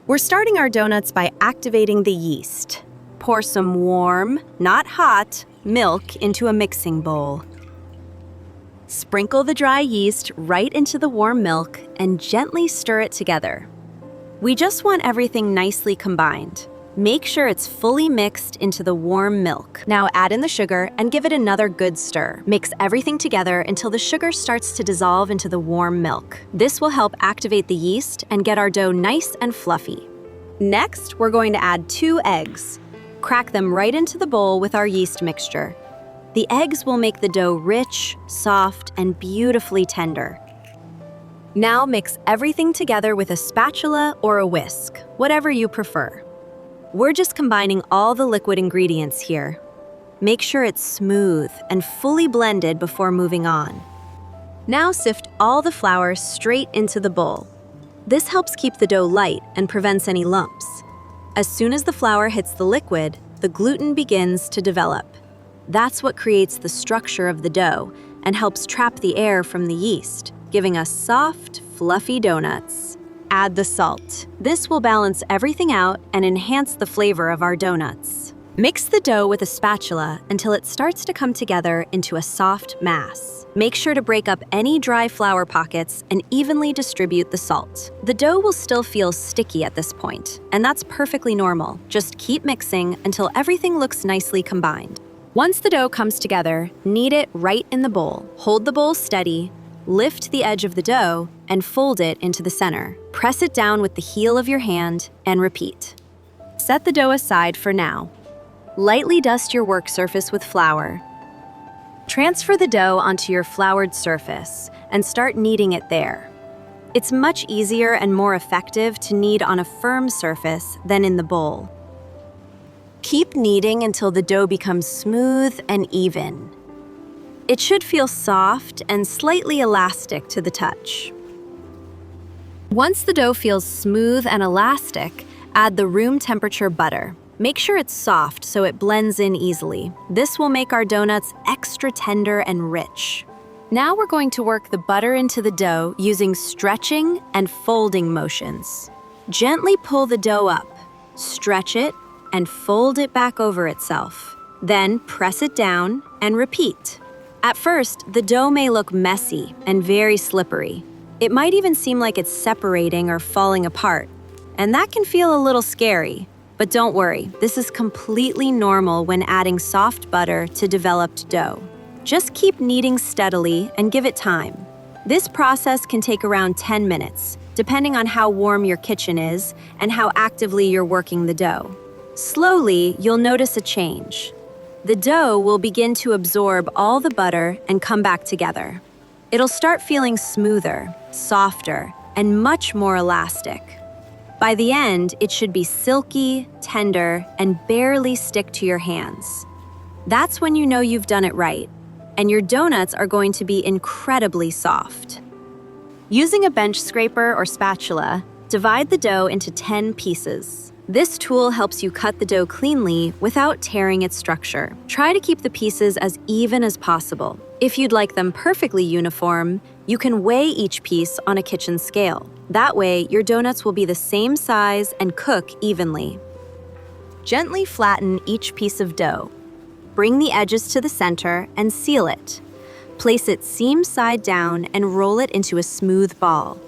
We're starting our donuts by activating the yeast. Pour some warm, not hot, milk into a mixing bowl. Sprinkle the dry yeast right into the warm milk and gently stir it together. We just want everything nicely combined. Make sure it's fully mixed into the warm milk. Now add in the sugar and give it another good stir. Mix everything together until the sugar starts to dissolve into the warm milk. This will help activate the yeast and get our dough nice and fluffy. Next, we're going to add 2 eggs. Crack them right into the bowl with our yeast mixture. The eggs will make the dough rich, soft, and beautifully tender. Now mix everything together with a spatula or a whisk, whatever you prefer. We're just combining all the liquid ingredients here. Make sure it's smooth and fully blended before moving on. Now sift all the flour straight into the bowl. This helps keep the dough light and prevents any lumps. As soon as the flour hits the liquid, the gluten begins to develop. That's what creates the structure of the dough and helps trap the air from the yeast, giving us soft, fluffy donuts. Add the salt. This will balance everything out and enhance the flavor of our donuts. Mix the dough with a spatula until it starts to come together into a soft mass. Make sure to break up any dry flour pockets and evenly distribute the salt. The dough will still feel sticky at this point, and that's perfectly normal. Just keep mixing until everything looks nicely combined. Once the dough comes together, knead it right in the bowl. Hold the bowl steady, lift the edge of the dough, and fold it into the center. Press it down with the heel of your hand and repeat. Set the dough aside for now. Lightly dust your work surface with flour. Transfer the dough onto your floured surface and start kneading it there. It's much easier and more effective to knead on a firm surface than in the bowl. Keep kneading until the dough becomes smooth and even. It should feel soft and slightly elastic to the touch. Once the dough feels smooth and elastic, add the room temperature butter. Make sure it's soft so it blends in easily. This will make our donuts extra tender and rich. Now we're going to work the butter into the dough using stretching and folding motions. Gently pull the dough up, stretch it, and fold it back over itself. Then press it down and repeat. At first, the dough may look messy and very slippery. It might even seem like it's separating or falling apart, and that can feel a little scary. But don't worry, this is completely normal when adding soft butter to developed dough. Just keep kneading steadily and give it time. This process can take around 10 minutes, depending on how warm your kitchen is and how actively you're working the dough. Slowly, you'll notice a change. The dough will begin to absorb all the butter and come back together. It'll start feeling smoother, softer, and much more elastic. By the end, it should be silky, tender, and barely stick to your hands. That's when you know you've done it right, and your donuts are going to be incredibly soft. Using a bench scraper or spatula, divide the dough into 10 pieces. This tool helps you cut the dough cleanly without tearing its structure. Try to keep the pieces as even as possible. If you'd like them perfectly uniform, you can weigh each piece on a kitchen scale. That way, your donuts will be the same size and cook evenly. Gently flatten each piece of dough. Bring the edges to the center and seal it. Place it seam side down and roll it into a smooth ball.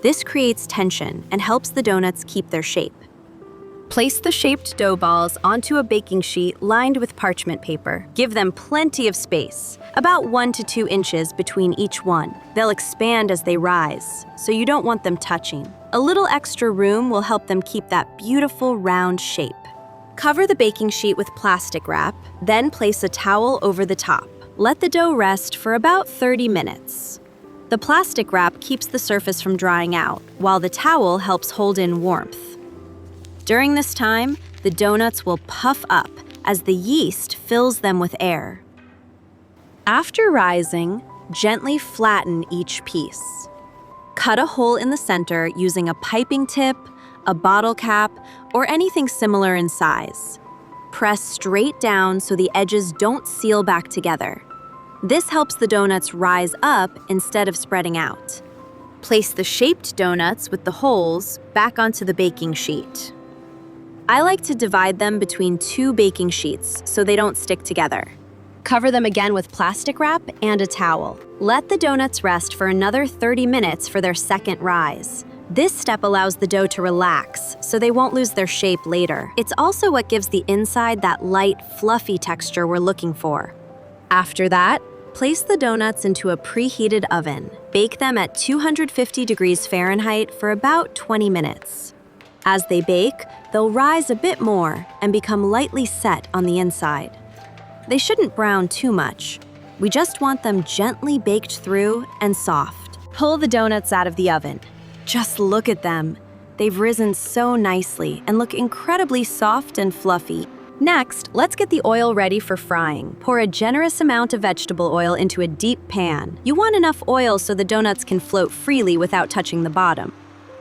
This creates tension and helps the donuts keep their shape. Place the shaped dough balls onto a baking sheet lined with parchment paper. Give them plenty of space, about 1 to 2 inches between each one. They'll expand as they rise, so you don't want them touching. A little extra room will help them keep that beautiful round shape. Cover the baking sheet with plastic wrap, then place a towel over the top. Let the dough rest for about 30 minutes. The plastic wrap keeps the surface from drying out, while the towel helps hold in warmth. During this time, the donuts will puff up as the yeast fills them with air. After rising, gently flatten each piece. Cut a hole in the center using a piping tip, a bottle cap, or anything similar in size. Press straight down so the edges don't seal back together. This helps the donuts rise up instead of spreading out. Place the shaped donuts with the holes back onto the baking sheet. I like to divide them between 2 baking sheets so they don't stick together. Cover them again with plastic wrap and a towel. Let the donuts rest for another 30 minutes for their second rise. This step allows the dough to relax, so they won't lose their shape later. It's also what gives the inside that light, fluffy texture we're looking for. After that, place the donuts into a preheated oven. Bake them at 250 degrees Fahrenheit for about 20 minutes. As they bake, they'll rise a bit more and become lightly set on the inside. They shouldn't brown too much. We just want them gently baked through and soft. Pull the donuts out of the oven. Just look at them. They've risen so nicely and look incredibly soft and fluffy. Next, let's get the oil ready for frying. Pour a generous amount of vegetable oil into a deep pan. You want enough oil so the donuts can float freely without touching the bottom.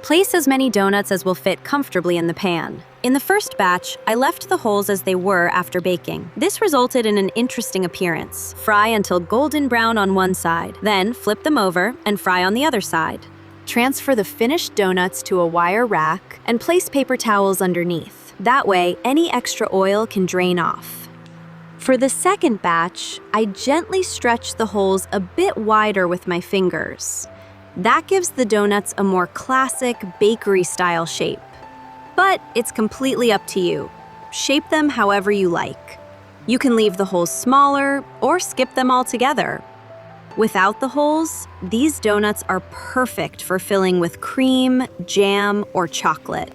Place as many donuts as will fit comfortably in the pan. In the first batch, I left the holes as they were after baking. This resulted in an interesting appearance. Fry until golden brown on one side, then flip them over and fry on the other side. Transfer the finished donuts to a wire rack and place paper towels underneath. That way, any extra oil can drain off. For the second batch, I gently stretch the holes a bit wider with my fingers. That gives the donuts a more classic bakery-style shape. But it's completely up to you. Shape them however you like. You can leave the holes smaller or skip them altogether. Without the holes, these donuts are perfect for filling with cream, jam, or chocolate.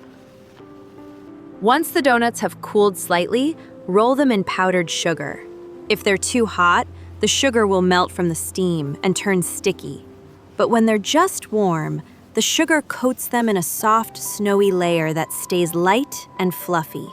Once the donuts have cooled slightly, roll them in powdered sugar. If they're too hot, the sugar will melt from the steam and turn sticky. But when they're just warm, the sugar coats them in a soft, snowy layer that stays light and fluffy.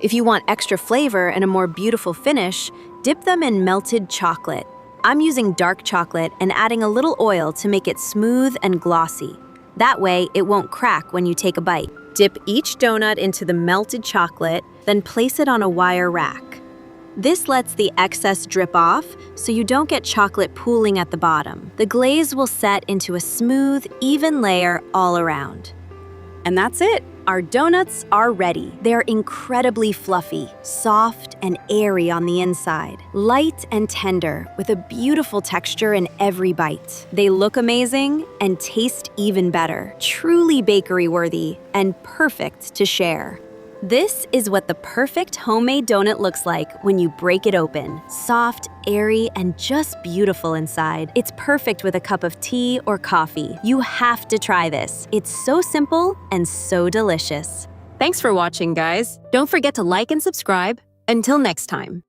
If you want extra flavor and a more beautiful finish, dip them in melted chocolate. I'm using dark chocolate and adding a little oil to make it smooth and glossy. That way, it won't crack when you take a bite. Dip each donut into the melted chocolate, then place it on a wire rack. This lets the excess drip off so you don't get chocolate pooling at the bottom. The glaze will set into a smooth, even layer all around. And that's it. Our donuts are ready. They're incredibly fluffy, soft and airy on the inside, light and tender with a beautiful texture in every bite. They look amazing and taste even better, truly bakery-worthy and perfect to share. This is what the perfect homemade donut looks like when you break it open. Soft, airy, and just beautiful inside. It's perfect with a cup of tea or coffee. You have to try this. It's so simple and so delicious. Thanks for watching, guys. Don't forget to like and subscribe. Until next time.